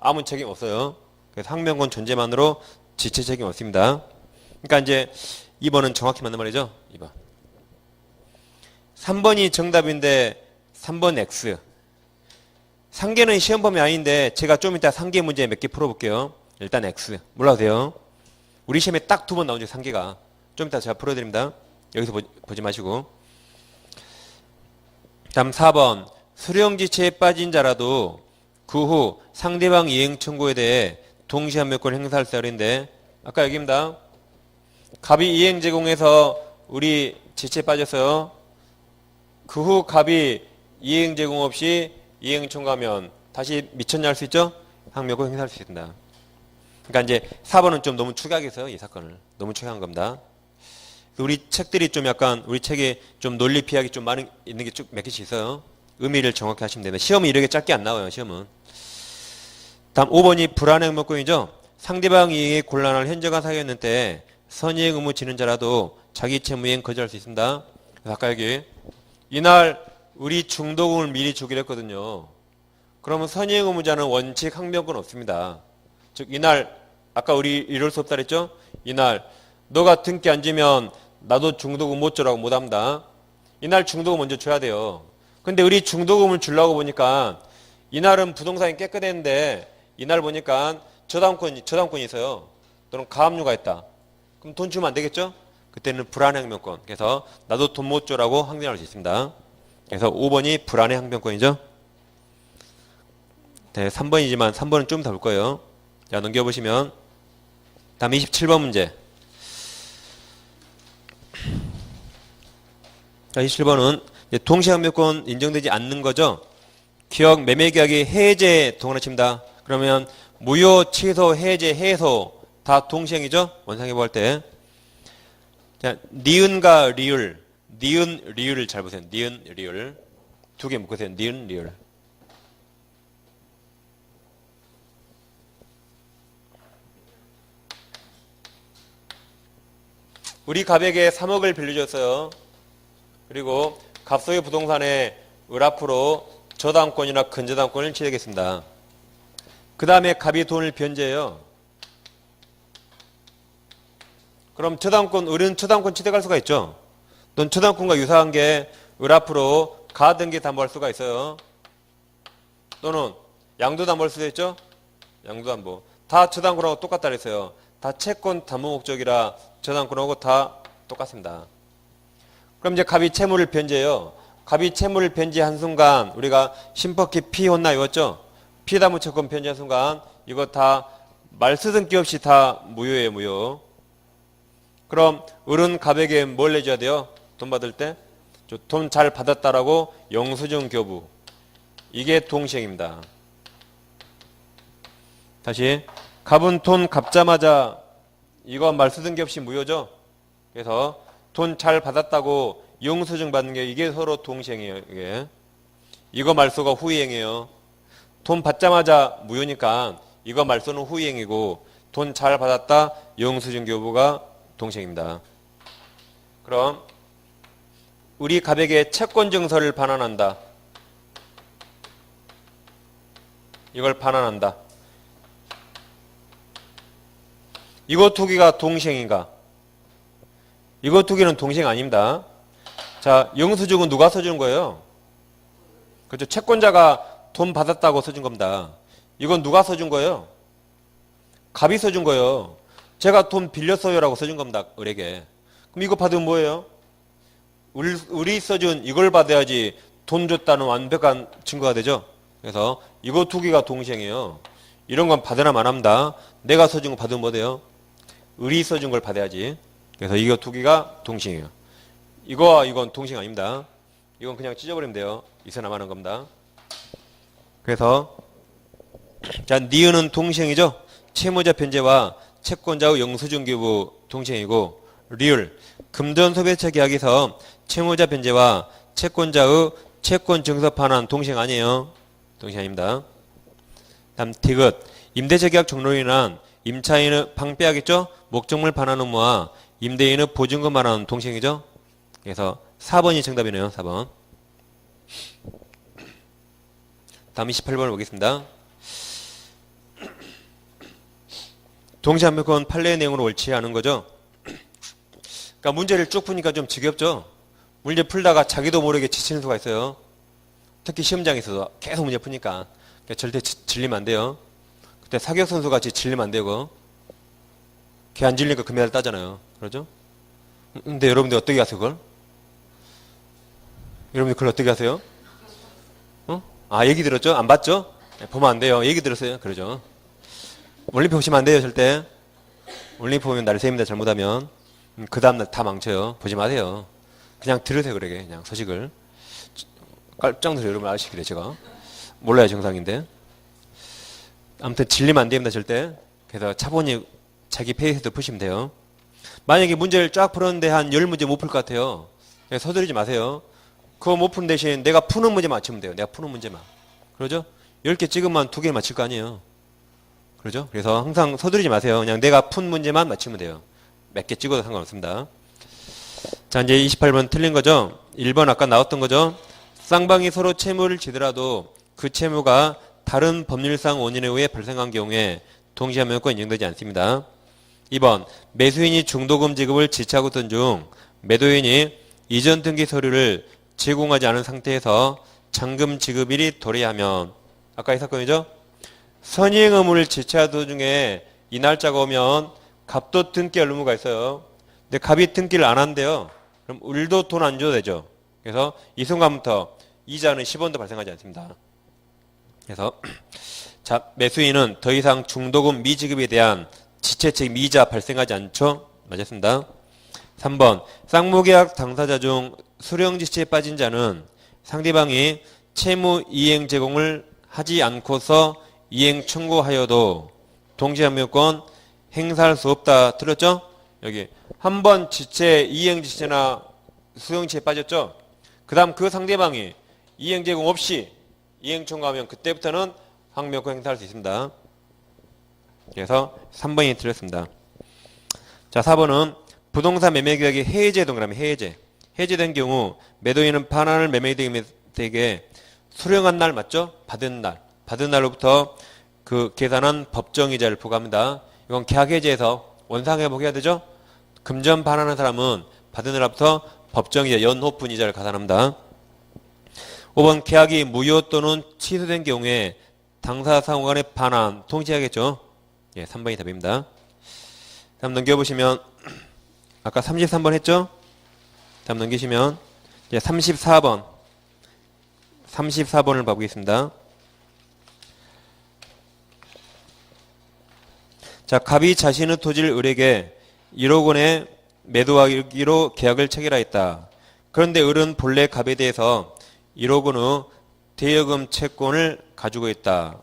아무 책임 없어요. 그래서 항변권 존재만으로 지체 책임 없습니다. 그러니까 이제 2번은 정확히 맞는 말이죠. 2번. 3번이 정답인데 3번 X. 상계는 시험 범위 아닌데 제가 좀 이따 상계 문제 몇 개 풀어볼게요. 일단 X. 몰라도 돼요. 우리 시험에 딱 2번 나오죠, 상계가. 좀 이따 제가 풀어드립니다. 여기서 보지 마시고. 다음 4번. 수령지체에 빠진 자라도 그 후 상대방 이행 청구에 대해 동시함유권 행사할 사례인데, 아까 여기입니다. 갑이 이행 제공해서 우리 지체에 빠졌어요. 그 후 갑이 이행 제공 없이 이행 청구하면 다시 미천냐 할 수 있죠? 항명권 행사할 수 있습니다. 그러니까 이제 4번은 좀 너무 축약해서 이 사건을 너무 축약한 겁니다. 우리 책들이 좀 약간 우리 책에 좀 논리 피하기 좀 많은 있는 게 쭉 몇 개씩 있어요. 의미를 정확히 하시면 됩니다. 시험은 이렇게 짧게 안 나와요. 시험은. 다음 5번이 불안행 항명권이죠. 상대방 이행에 곤란할 현저한 사유였는데 선의행 의무 지는 자라도 자기 채무이행 거절할 수 있습니다. 그래서 아까 여기 이날 우리 중도금을 미리 주기로 했거든요. 그러면 선의행 의무자는 원칙 항변권 없습니다. 즉 이날 아까 우리 이럴 수 없다 그랬죠? 이날 너가 등기 안 지면 나도 중도금 못 줘라고 못합니다. 이날 중도금 먼저 줘야 돼요. 근데 우리 중도금을 주려고 보니까 이날은 부동산이 깨끗했는데 이날 보니까 저당권이 있어요. 또는 가압류가 있다. 그럼 돈 주면 안 되겠죠? 그때는 불안해 항변권. 그래서 나도 돈 못 줘라고 항변할 수 있습니다. 그래서 5번이 불안해 항변권이죠. 네, 3번이지만 3번은 좀 더 볼 거예요. 자, 넘겨보시면 다음 27번 문제. 자, 27번은 동시항변권 인정되지 않는 거죠. 기억 매매계약이 해제 동원을 칩니다. 그러면 무효, 취소, 해제, 해소 다 동시행이죠. 원상회복 할 때. 자, 니은과 리을, 니은, 리을을 잘 보세요. 니은, 리을 두 개 묶으세요. 니은, 리을. 우리 갑에게 3억을 빌려줬어요. 그리고 갑소의 부동산에 을 앞으로 저당권이나 근저당권을 취득했습니다. 그 다음에 갑이 돈을 변제해요. 그럼 저당권, 을은 저당권 취득할 수가 있죠. 넌 저당권과 유사한 게 을 앞으로 가등기 담보할 수가 있어요. 또는 양도 담보할 수도 있죠. 양도 담보. 다 저당권하고 똑같다 그랬어요. 다 채권 담보 목적이라 저당권하고 다 똑같습니다. 그럼 이제 갑이 채무를 변제해요. 갑이 채무를 변제한 순간 우리가 심퍼키 피 혼나 외웠죠? 피담보 채권 변제한 순간 이거 다 말쓰등기 없이 다 무효예요. 무효. 그럼 을은 갑에게 뭘 내줘야 돼요? 돈 받을 때? 돈 잘 받았다라고 영수증 교부. 이게 동시행입니다. 다시 갑은 돈 갚자마자 이거 말쓰등기 없이 무효죠? 그래서 돈 잘 받았다고 영수증 받는 게 이게 서로 동시행이에요. 이거 말소가 후이행이에요. 돈 받자마자 무효니까 이거 말소는 후이행이고 돈 잘 받았다 영수증 교부가 동시행입니다. 그럼 우리 갑에게 채권 증서를 반환한다. 이걸 반환한다. 이거 두 개가 동시행인가? 이거 두 개는 동시행 아닙니다. 자, 영수증은 누가 써주는 거예요? 그렇죠. 채권자가 돈 받았다고 써준 겁니다. 이건 누가 써준 거예요? 갑이 써준 거예요. 제가 돈 빌렸어요라고 써준 겁니다. 을에게. 그럼 이거 받으면 뭐예요? 을이 써준 이걸 받아야지 돈 줬다는 완벽한 증거가 되죠. 그래서 이거 두 개가 동시행이에요. 이런 건 받으나 마나입니다. 내가 써준 거 받으면 뭐 돼요? 을이 써준 걸 받아야지. 그래서 이거 두 개가 동시행이에요. 이거와 이건 동시행 아닙니다. 이건 그냥 찢어버리면 돼요. 있어나 마는 겁니다. 그래서 자, 니은은 동시행이죠. 채무자 변제와 채권자의 영수증 기부 동시행이고, 리을 금전소비자 계약에서 채무자 변제와 채권자의 채권 증서 판환 동시행 아니에요. 동시행 아닙니다. 다음 디귿 임대차 계약 종료인은 임차인의 방빼하겠죠. 목적물 반환 의무와 임대인의 보증금 반환 동시행이죠. 그래서 4번이 정답이네요. 4번. 다음 28번을 보겠습니다. 동시한명권 판례의 내용으로 옳지 않은 거죠. 그러니까 문제를 쭉 푸니까 좀 지겹죠. 문제 풀다가 자기도 모르게 지치는 수가 있어요. 특히 시험장에서도 계속 문제 푸니까. 그러니까 절대 질리면 안 돼요. 그때 사격 선수 같이 질리면 안 되고. 걔 안 질리니까 금메달 따잖아요. 그러죠? 근데 여러분들 어떻게 하세요, 그걸? 여러분들 그걸 어떻게 하세요? 아, 얘기 들었죠? 안 봤죠? 보면 안 돼요. 얘기 들었어요. 그러죠. 올림픽 보시면 안 돼요, 절대. 올림픽 보면 날새입니다, 잘못하면. 그 다음날 다 망쳐요. 보지 마세요. 그냥 들으세요, 그러게. 그냥 소식을. 깜짝 놀라요, 여러분 아시기래, 제가. 몰라요, 정상인데. 아무튼 질리면 안 됩니다, 절대. 그래서 차분히 자기 페이스도 푸시면 돼요. 만약에 문제를 쫙 풀었는데 한 10문제 못 풀 것 같아요. 서두르지 마세요. 그거 못 푸는 대신 내가 푸는 문제 맞추면 돼요. 내가 푸는 문제만. 그러죠? 10개 찍으면 2개 맞힐 거 아니에요. 그러죠? 그래서 항상 서두르지 마세요. 그냥 내가 푼 문제만 맞추면 돼요. 몇 개 찍어도 상관없습니다. 자, 이제 28번 틀린 거죠? 1번 아까 나왔던 거죠? 쌍방이 서로 채무를 지더라도 그 채무가 다른 법률상 원인에 의해 발생한 경우에 동시함유권 인정되지 않습니다. 2번 매수인이 중도금 지급을 지체하고 있던 중 매도인이 이전 등기 서류를 제공하지 않은 상태에서 잔금 지급일이 도래하면 아까 이 사건이죠? 선의행 의무를 지체하던 중에 이 날짜가 오면 갑도 등기할 의무가 있어요. 근데 갑이 등기를 안 한대요. 그럼 을도 돈 안 줘도 되죠. 그래서 이 순간부터 이자는 10원도 발생하지 않습니다. 그래서 자, 매수인은 더 이상 중도금 미지급에 대한 지체책 이자 발생하지 않죠? 맞았습니다. 3번 쌍무계약 당사자 중 수령지체에 빠진 자는 상대방이 채무 이행 제공을 하지 않고서 이행 청구하여도 동시함유권 행사할 수 없다. 들었죠? 여기 한 번 지체 이행 지체나 수령지체에 빠졌죠? 그 다음 그 상대방이 이행 제공 없이 이행 청구하면 그때부터는 항명권 행사할 수 있습니다. 그래서 3번이 틀렸습니다. 자, 4번은 부동산 매매계약이 해제 동그라미 해제. 해제된 경우 매도인은 반환을 매매대금에게 수령한 날 맞죠? 받은 날. 받은 날로부터 그 계산한 법정이자를 부과합니다. 이건 계약 해제에서 원상회복해야 되죠? 금전 반환한 사람은 받은 날로부터 법정이자 연호분 이자를 가산합니다. 5번 계약이 무효 또는 취소된 경우에 당사 상호 간의 반환 통지하겠죠? 예, 3번이 답입니다. 다음 넘겨보시면 아까 33번 했죠? 다음 넘기시면 이제 34번 34번을 봐보겠습니다. 자, 갑이 자신의 토지를 을에게 1억 원에 매도하기로 계약을 체결하였다. 그런데 을은 본래 갑에 대해서 1억 원의 대여금 채권을 가지고 있다.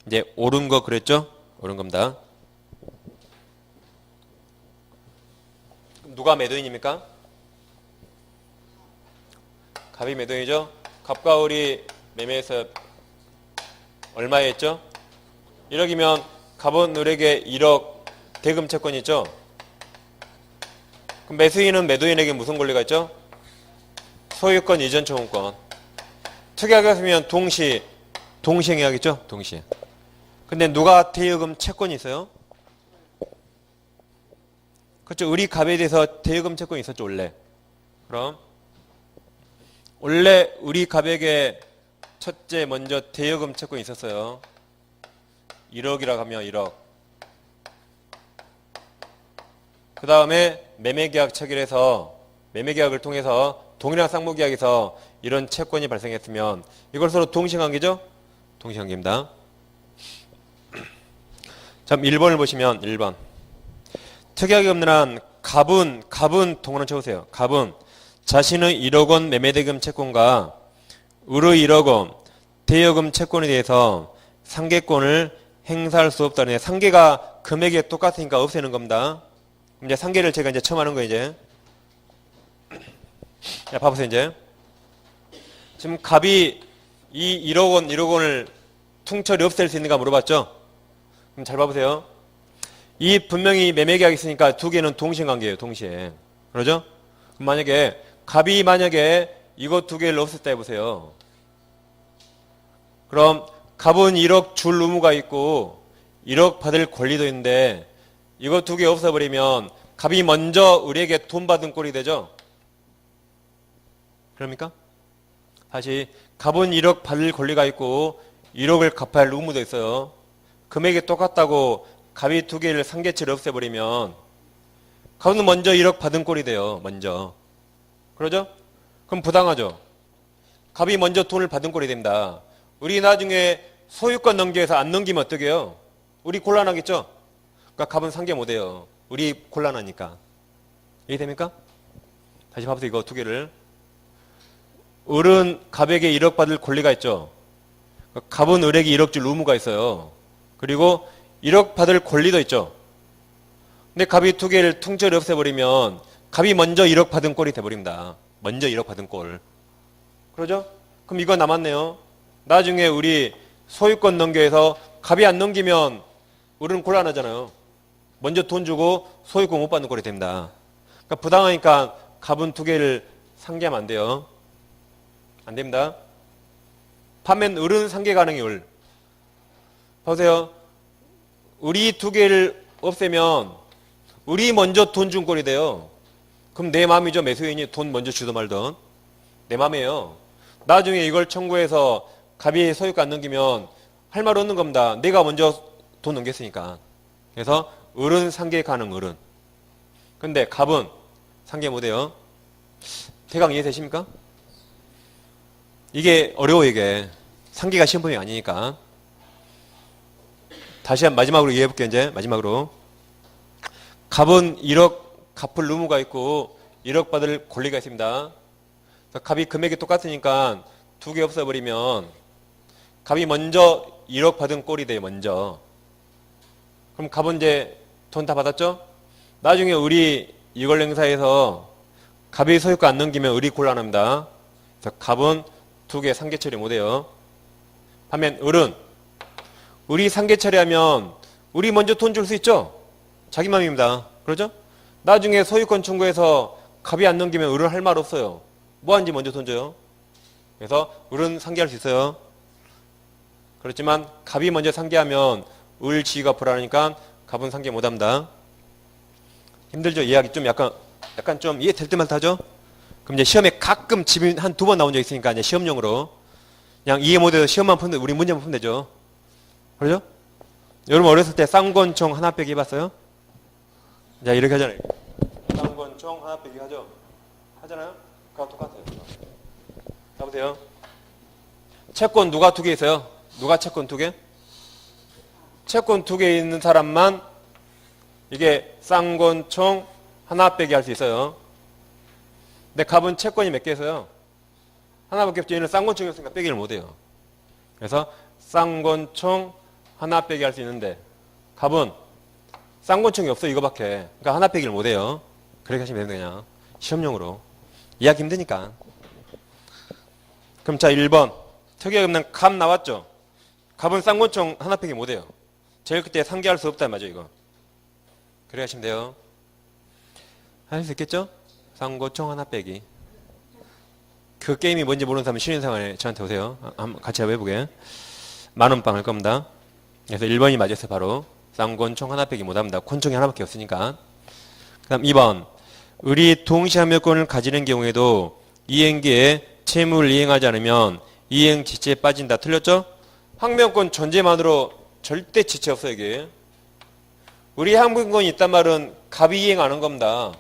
이제 옳은 거 그랬죠? 옳은 겁니다. 누가 매도인입니까? 갑이 매도인이죠? 갑과 을이 매매해서 얼마에 했죠? 1억이면 갑은 을에게 1억 대금 채권이 있죠? 그럼 매수인은 매도인에게 무슨 권리가 있죠? 소유권 이전 청구권. 특약이었으면 동시행해야겠죠? 동시에. 근데 누가 대여금 채권이 있어요? 그렇죠. 을이 갑에 대해서 대여금 채권이 있었죠, 원래. 그럼 원래 우리 갑에게 첫째 먼저 대여금 채권이 있었어요. 1억이라고 하면 1억. 그 다음에 매매계약 체결해서 매매계약을 통해서 동일한 쌍무계약에서 이런 채권이 발생했으면 이걸 서로 동시관계죠? 동시관계입니다. 자, 1번을 보시면 1번. 특이하게 없는 한 갑은 동그란 쳐보세요. 갑은 자신의 1억 원 매매대금 채권과 을의 1억 원 대여금 채권에 대해서 상계권을 행사할 수 없다는 상계가 금액이 똑같으니까 없애는 겁니다. 이제 상계를 제가 이제 처음 하는 거예요, 이제. 자, 봐보세요, 이제. 지금 갑이 이 1억 원을 퉁쳐리 없앨 수 있는가 물어봤죠? 그럼 잘 봐보세요. 이 분명히 매매계약이 있으니까 두 개는 동시관계예요, 동시에. 그러죠? 그럼 만약에 갑이 이거 두 개를 없앴다 해보세요. 그럼 갑은 1억 줄 의무가 있고 1억 받을 권리도 있는데 이거 두 개 없애버리면 갑이 먼저 을에게 돈 받은 꼴이 되죠? 그럽니까? 다시 갑은 1억 받을 권리가 있고 1억을 갚아야 할 의무도 있어요. 금액이 똑같다고 갑이 두 개를 상계치를 없애버리면 갑은 먼저 1억 받은 꼴이 돼요. 먼저. 그러죠? 그럼 부당하죠? 갑이 먼저 돈을 받은 꼴이 됩니다. 우리 나중에 소유권 넘겨서 안 넘기면 어떻게 해요? 우리 곤란하겠죠? 그러니까 갑은 상계 못해요. 우리 곤란하니까. 이해됩니까? 다시 봐보세요. 이거 두 개를. 을은 갑에게 1억 받을 권리가 있죠. 갑은 을에게 1억 줄 의무가 있어요. 그리고 1억 받을 권리도 있죠. 근데 갑이 두 개를 퉁쳐리 없애버리면 갑이 먼저 1억 받은 꼴이 돼버립니다. 먼저 1억 받은 꼴. 그러죠? 그럼 이거 남았네요. 나중에 우리 소유권 넘겨서 갑이 안 넘기면 을은 곤란하잖아요. 먼저 돈 주고 소유권 못 받는 꼴이 됩니다. 그러니까 부당하니까 갑은 두 개를 상계하면 안 돼요. 안 됩니다. 반면 을은 상계 가능해요. 을. 보세요. 을이 두 개를 없애면 을이 먼저 돈 준 꼴이 돼요. 그럼 내 마음이죠. 매수인이 돈 먼저 주든 말든. 내 마음이에요. 나중에 이걸 청구해서 갑이 소유권 안 넘기면 할 말 없는 겁니다. 내가 먼저 돈 넘겼으니까. 그래서 을은 상계 가능, 을은. 근데 갑은 상계 못해요. 대강 이해되십니까? 이게 어려워, 이게. 상계가 시험 범위 아니니까. 다시 한 마지막으로 이해해볼게요, 이제. 마지막으로. 갑은 1억 갚을 의무가 있고 1억 받을 권리가 있습니다. 갑이 금액이 똑같으니까 두 개 없애버리면 갑이 먼저 1억 받은 꼴이 돼요, 먼저. 그럼 갑은 이제 돈 다 받았죠? 나중에 을이 이걸 행사해서 갑이 소유권 안 넘기면 을이 곤란합니다. 그래서 갑은 두 개 상계 처리 못해요. 반면 을은 을이 상계 처리하면 을이 먼저 돈 줄 수 있죠? 자기 맘입니다. 그러죠? 나중에 소유권 청구해서 갑이 안 넘기면 을은 할 말 없어요. 뭐 하는지 먼저 돈 줘요. 그래서 을은 상계할 수 있어요. 그렇지만 갑이 먼저 상계하면 을 지위가 불안하니까 갑은 상계 못합니다. 힘들죠? 이해하기 좀 약간 좀 이해될 때만 하죠? 그럼 이제 시험에 가끔 집이 한 두 번 나온 적 있으니까 이제 시험용으로 그냥 이해 못해서 시험만 푸면 우리 문제만 푸면 되죠. 그러죠? 여러분 어렸을 때 쌍권총 하나 빼기 해봤어요? 자, 이렇게 하잖아요. 쌍권총 하나 빼기 하죠? 하잖아요? 그거 똑같아요. 자, 보세요. 채권 누가 두 개 있어요? 누가 채권 두 개? 채권 두 개 있는 사람만 이게 쌍권총 하나 빼기 할 수 있어요. 근데 갑은 채권이 몇 개 있어요? 하나밖에 없죠. 얘는 쌍권총이었으니까 빼기를 못해요. 그래서 쌍권총 하나 빼기 할 수 있는데 갑은 쌍권총이 없어 이거밖에. 그러니까 하나 빼기를 못해요. 그렇게 하시면 됩니다. 그냥 시험용으로. 이해하기 힘드니까. 그럼 자 1번 특이하게 없는 갑 나왔죠. 갑은 쌍권총 하나 빼기 못해요. 제일 그때 상계할 수 없다 맞죠 이거. 그래 하시면 돼요. 할 수 있겠죠? 쌍권총 하나 빼기. 그 게임이 뭔지 모르는 사람은 쉬는 저한테 오세요. 한번 같이 한번 해보게. 만원빵 할 겁니다. 그래서 1번이 맞았어요. 바로 쌍권총 하나 빼기 못합니다. 권총이 하나밖에 없으니까. 그 다음 2번 을이 동시함유권을 가지는 경우에도 이행기에 채무를 이행하지 않으면 이행 지체에 빠진다. 틀렸죠? 항변권 존재만으로 절대 지체 없어 이게. 우리 항변권이 있단 말은 갑이 이행 안 한 겁니다.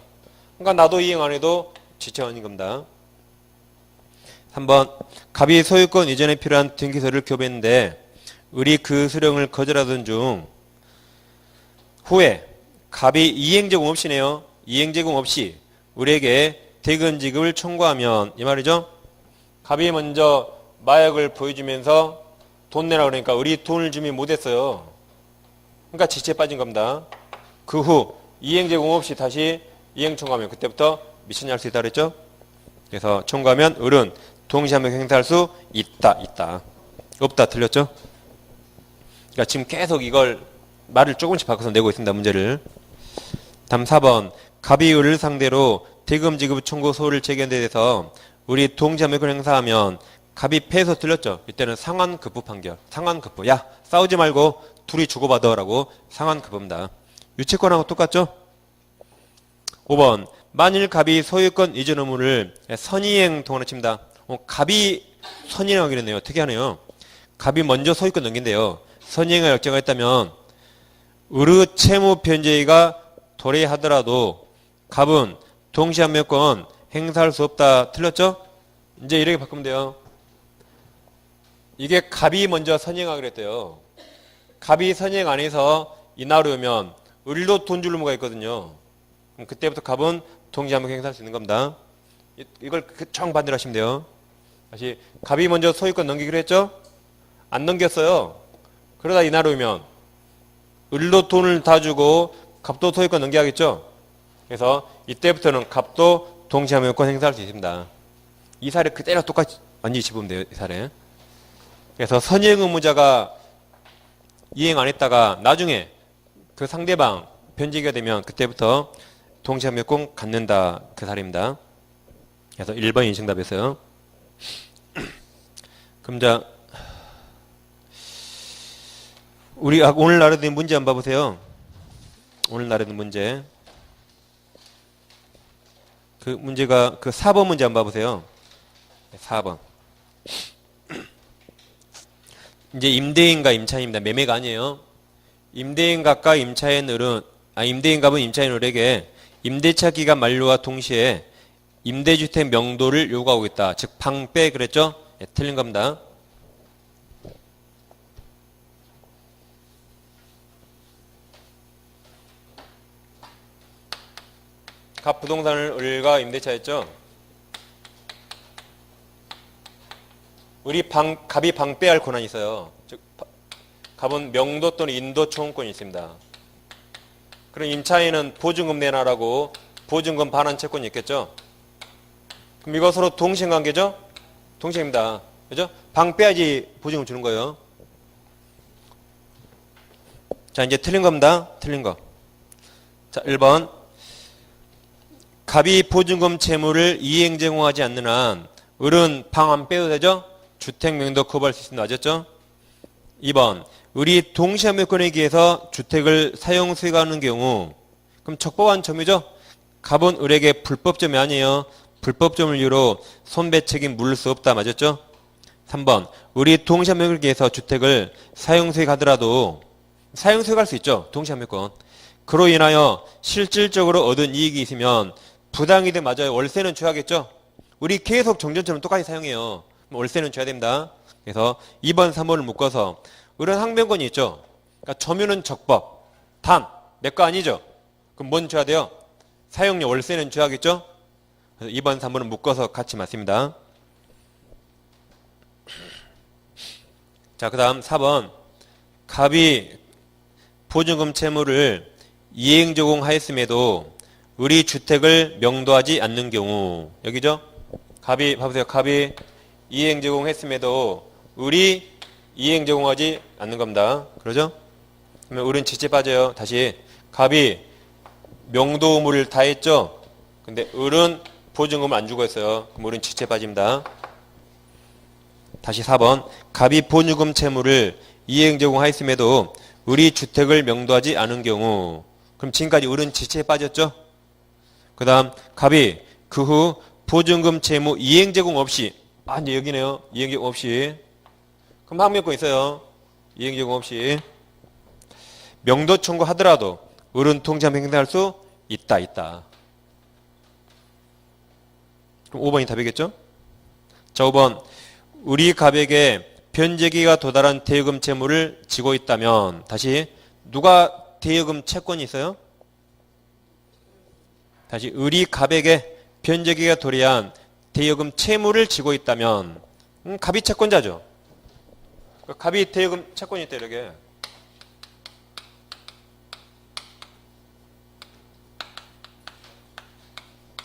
그러니까 나도 이행 안 해도 지체가 아닌 겁니다. 3번 갑이 소유권 이전에 필요한 등기소를 교부했는데 을이 그 수령을 거절하던 중 후에 갑이 이행 제공 없이네요. 이행 제공 없이 을에게 대금 지급을 청구하면 이 말이죠. 갑이 먼저 마약을 보여주면서 돈 내라 그러니까 을이 돈을 주면 못했어요. 그러니까 지체에 빠진 겁니다. 그 후 이행 제공 없이 다시 이행 청구하면 그때부터 미천할 수 있다 그랬죠. 그래서 청구하면 을은 동시함을 행사할 수 있다. 없다. 틀렸죠? 그러니까 지금 계속 이걸 말을 조금씩 바꿔서 내고 있습니다. 문제를. 다음 4번 갑이 을을 상대로 대금 지급 청구 소를 제기한 데 대해서 을이 동시함을 행사하면 갑이 패해서 틀렸죠. 이때는 상환급부 판결. 상환급부. 야 싸우지 말고 둘이 주고받아 라고 상환급부입니다. 유채권하고 똑같죠? 5번 만일 갑이 소유권 이전 의무를 선이행 동안에 칩니다. 갑이 선이행하기로 했네요. 특이하네요. 갑이 먼저 소유권 넘긴대요. 선이행을 역정을 했다면 을의 채무 변제가 도래하더라도 갑은 동시함유권 행사할 수 없다. 틀렸죠? 이제 이렇게 바꾸면 돼요. 이게 갑이 먼저 선이행하기로 했대요. 갑이 선이행 안 해서 이날이 오면 을도 돈 줄 의무가 있거든요. 그럼 그때부터 갑은 동시함유권 행사할 수 있는 겁니다. 이걸 정반대로 하시면 돼요. 다시 갑이 먼저 소유권 넘기기로 했죠? 안 넘겼어요. 그러다 이날 오면 을도 돈을 다 주고 갑도 소유권 넘겨야겠죠? 그래서 이때부터는 갑도 동시함유권 행사할 수 있습니다. 이 사례 그대로 똑같이 완전히 집으면 돼요. 이 사례. 그래서 선이행 의무자가 이행 안 했다가 나중에 그 상대방 변제가 되면 그때부터 동시함유권 갖는다. 그 사례입니다. 그래서 1번이 정답이었어요. 그럼 자 우리 오늘 나라된 문제 한번 봐보세요. 오늘 나라된 문제. 그 문제가 그 4번 문제 한번 봐보세요. 4번. 이제 임대인과 임차인입니다. 매매가 아니에요. 임대인갑과 임차인 을은 임대인갑은 임차인 을에게 임대차 기간 만료와 동시에 임대주택 명도를 요구하고 있다. 즉 방배 그랬죠? 네, 틀린 겁니다. 갑 부동산을 을과 임대차 했죠? 갑이 방배할 권한이 있어요. 즉 갑은 명도 또는 인도 초원권이 있습니다. 그럼 임차인은 보증금 내놔라고 보증금 반환 채권이 있겠죠? 그럼 이거 서로 동시행관계죠? 동시행입니다. 그죠? 방배야지 보증금 주는 거예요. 자, 이제 틀린 겁니다. 틀린 거. 자, 1번. 갑이 보증금 채무를 이행 제공하지 않는 한 을은 방 안 빼도 되죠? 주택 명도 거부할 수 있습니다. 맞았죠? 2번. 을이 동시함유권에 기해서 주택을 사용 수익하는 경우 그럼 적법한 점이죠? 갑은 을에게 불법점이 아니에요. 불법점을 이유로 손배 책임 물을 수 없다. 맞았죠? 3번. 을이 동시함유권에 기해서 주택을 사용 수익하더라도 사용 수익할 수 있죠. 동시함유권. 그로 인하여 실질적으로 얻은 이익이 있으면 부당이득 맞아요. 월세는 줘야겠죠? 우리 계속 정전처럼 똑같이 사용해요. 월세는 줘야 됩니다. 그래서 2번, 3번을 묶어서 을은 항변권이 있죠. 그러니까 점유는 적법. 단, 내 거 아니죠? 그럼 뭔 줘야 돼요? 사용료 월세는 줘야겠죠? 그래서 2번, 3번을 묶어서 같이 맞습니다. 자, 그 다음 4번. 갑이 보증금 채무를 이행 제공하였음에도 을이 주택을 명도하지 않는 경우 여기죠? 갑이 봐보세요. 갑이 이행 제공했음에도 을이 이행 제공하지 않는 겁니다. 그러죠? 그러면 을은 지체 빠져요. 다시 갑이 명도 의무를 다 했죠? 근데 을은 보증금을 안 주고 있어요. 그럼 을은 지체 빠집니다. 다시 4번. 갑이 보증금 채무를 이행 제공하였음에도 을이 주택을 명도하지 않은 경우 그럼 지금까지 을은 지체에 빠졌죠? 그 다음 갑이 그 후 보증금 채무 이행 제공 없이 아, 이제 여기네요. 이행제공 없이. 그럼 항명권 있어요. 이행제공 없이. 명도 청구하더라도 어른 통지하면 행사할 수 있다. 그럼 5번이 답이겠죠? 자, 5번. 우리 갑에게 변제기가 도달한 대여금 채무를 지고 있다면, 다시, 누가 대여금 채권이 있어요? 다시, 우리 갑에게 변제기가 도래한 대여금 채무를 지고 있다면, 갑이 채권자죠. 갑이 대여금 채권이 있다, 이렇게.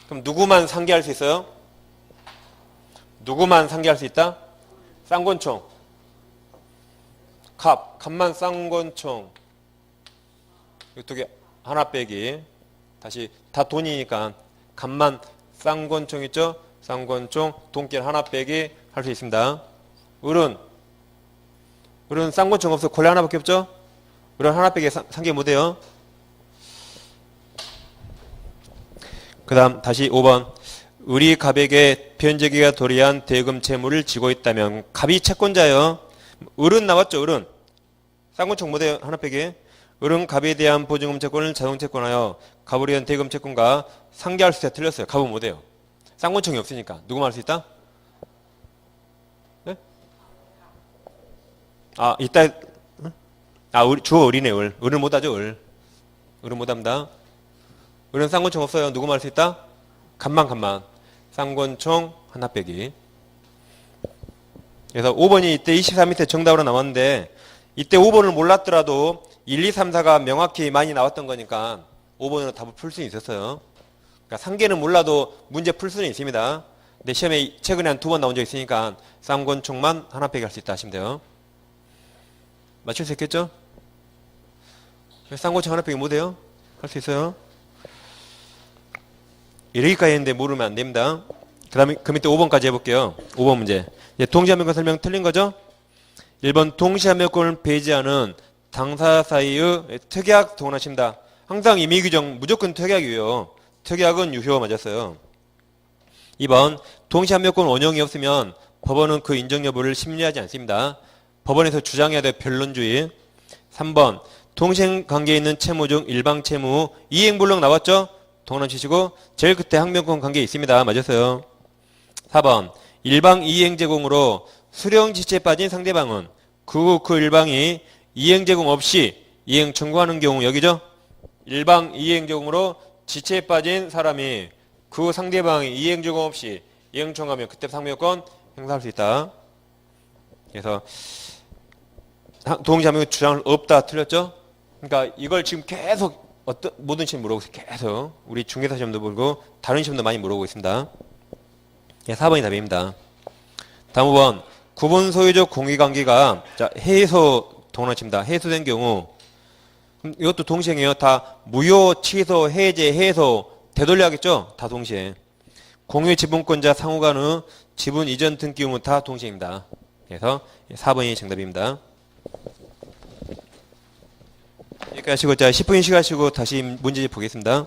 그럼 누구만 상계할 수 있어요? 누구만 상계할 수 있다? 쌍권총. 갑만 쌍권총. 이 두 개 하나 빼기. 다시 다 돈이니까 갑만 쌍권총 있죠? 쌍권총 돈길 하나 빼기 할 수 있습니다. 을은 쌍권총 없어. 권리 하나밖에 없죠? 을은 하나 빼기 상계 못해요. 그 다음 다시 5번. 우리 갑에게 변제기가 도래한 대금 채무를 지고 있다면, 갑이 채권자예요. 을은 나왔죠. 을은 쌍권총 못해요. 하나 빼기. 을은 갑에 대한 보증금 채권을 자동채권하여 갑을 위한 대금 채권과 상계할 수 있다. 틀렸어요. 갑은 못해요. 쌍권총이 없으니까. 누구만 할 수 있다? 네? 아, 있다. 아, 주어 을이네. 을은 못하죠. 을은 못합니다. 을은 쌍권총 없어요. 누구만 할 수 있다? 갑만. 쌍권총 하나 빼기. 그래서 5번이 이때 24 밑에 정답으로 나왔는데, 이때 5번을 몰랐더라도 1, 2, 3, 4가 명확히 많이 나왔던 거니까 5번으로 답을 풀 수 있었어요. 그러니까 상계는 몰라도 문제 풀 수는 있습니다. 근데 시험에 최근에 한 2번 나온 적 있으니까 쌍권총만 하나 빼기 할 수 있다 하시면 돼요. 맞출 수 있겠죠? 쌍권총 하나 빼기 못해요? 할 수 있어요? 이러기까지 했는데 모르면 안 됩니다. 그 밑에 5번까지 해볼게요. 5번 문제. 동시함유권 설명 틀린 거죠? 1번 동시함유권을 배제하는 당사 사이의 특약 동원하십니다. 항상 임의규정 무조건 특약이에요. 특약은 유효 맞았어요. 2번 동시함유권 원형이 없으면 법원은 그 인정 여부를 심리하지 않습니다. 법원에서 주장해야 될 변론주의. 3번 동시행관계에 있는 채무 중 일방 채무 이행불능 나왔죠? 동원한 치시고 제일 끝에 항명권 관계 있습니다. 맞았어요. 4번 일방 이행 제공으로 수령 지체에 빠진 상대방은 그 일방이 이행 제공 없이 이행 청구하는 경우, 여기죠? 일방 이행 제공으로 지체에 빠진 사람이 그 상대방이 이행 제공 없이 이행 청구하면 그때 상명권 행사할 수 있다. 그래서 동시함유권 주장을 없다 틀렸죠? 그러니까 이걸 지금 계속 모든 시험 물어보고 있어요. 계속 우리 중개사 시험도 물고 다른 시험도 많이 물어보고 있습니다. 4번이 답입니다. 다음 5번 구분 소유적 공유관계가 해소 동원하십니다. 해소된 경우 이것도 동시행이에요. 다 무효, 취소, 해제, 해소 되돌려 하겠죠? 다 동시에. 공유 지분권자 상호 간의 지분 이전 등기 의무 다 동시행입니다. 그래서 4번이 정답입니다. 여기까지 하시고 10분 쉬가시고 다시 문제집 보겠습니다.